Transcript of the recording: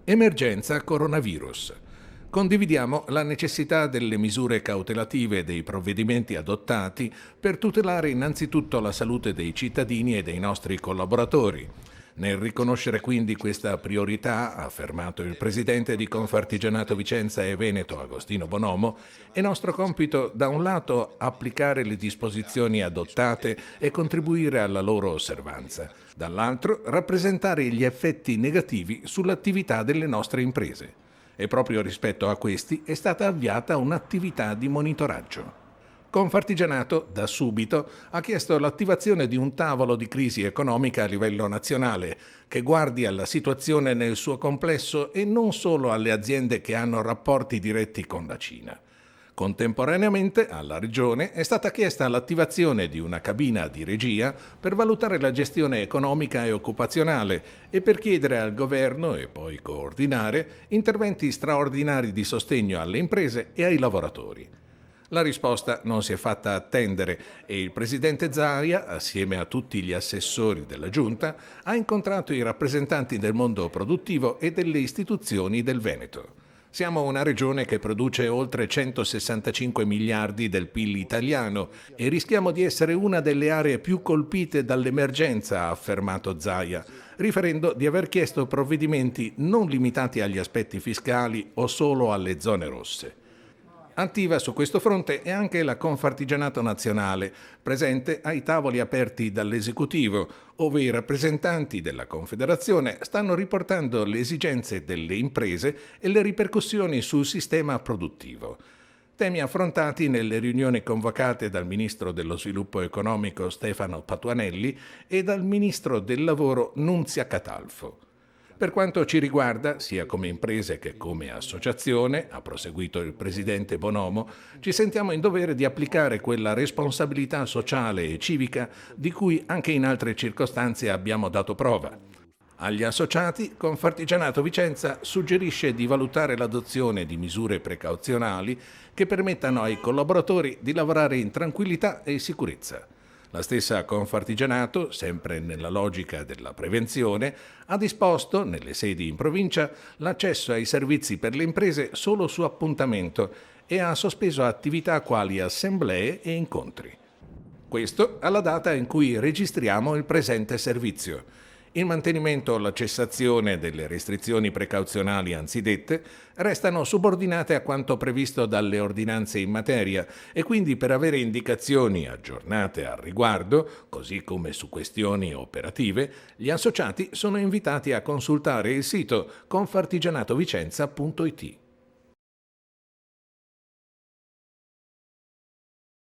Emergenza coronavirus. Condividiamo la necessità delle misure cautelative e dei provvedimenti adottati per tutelare innanzitutto la salute dei cittadini e dei nostri collaboratori. Nel riconoscere quindi questa priorità, ha affermato il presidente di Confartigianato Vicenza e Veneto Agostino Bonomo, è nostro compito da un lato applicare le disposizioni adottate e contribuire alla loro osservanza, dall'altro rappresentare gli effetti negativi sull'attività delle nostre imprese. E proprio rispetto a questi è stata avviata un'attività di monitoraggio. Confartigianato, da subito, ha chiesto l'attivazione di un tavolo di crisi economica a livello nazionale che guardi alla situazione nel suo complesso e non solo alle aziende che hanno rapporti diretti con la Cina. Contemporaneamente alla Regione è stata chiesta l'attivazione di una cabina di regia per valutare la gestione economica e occupazionale e per chiedere al Governo e poi coordinare interventi straordinari di sostegno alle imprese e ai lavoratori. La risposta non si è fatta attendere e il presidente Zaia, assieme a tutti gli assessori della Giunta, ha incontrato i rappresentanti del mondo produttivo e delle istituzioni del Veneto. Siamo una regione che produce oltre 165 miliardi del PIL italiano e rischiamo di essere una delle aree più colpite dall'emergenza, ha affermato Zaia, riferendo di aver chiesto provvedimenti non limitati agli aspetti fiscali o solo alle zone rosse. Attiva su questo fronte è anche la Confartigianato Nazionale, presente ai tavoli aperti dall'esecutivo, ove i rappresentanti della Confederazione stanno riportando le esigenze delle imprese e le ripercussioni sul sistema produttivo. Temi affrontati nelle riunioni convocate dal Ministro dello Sviluppo Economico Stefano Patuanelli e dal Ministro del Lavoro Nunzia Catalfo. Per quanto ci riguarda, sia come imprese che come associazione, ha proseguito il presidente Bonomo, ci sentiamo in dovere di applicare quella responsabilità sociale e civica di cui anche in altre circostanze abbiamo dato prova. Agli associati, Confartigianato Vicenza suggerisce di valutare l'adozione di misure precauzionali che permettano ai collaboratori di lavorare in tranquillità e sicurezza. La stessa Confartigianato, sempre nella logica della prevenzione, ha disposto, nelle sedi in provincia, l'accesso ai servizi per le imprese solo su appuntamento e ha sospeso attività quali assemblee e incontri. Questo alla data in cui registriamo il presente servizio. Il mantenimento o la cessazione delle restrizioni precauzionali anzidette restano subordinate a quanto previsto dalle ordinanze in materia e quindi per avere indicazioni aggiornate al riguardo, così come su questioni operative, gli associati sono invitati a consultare il sito confartigianatovicenza.it.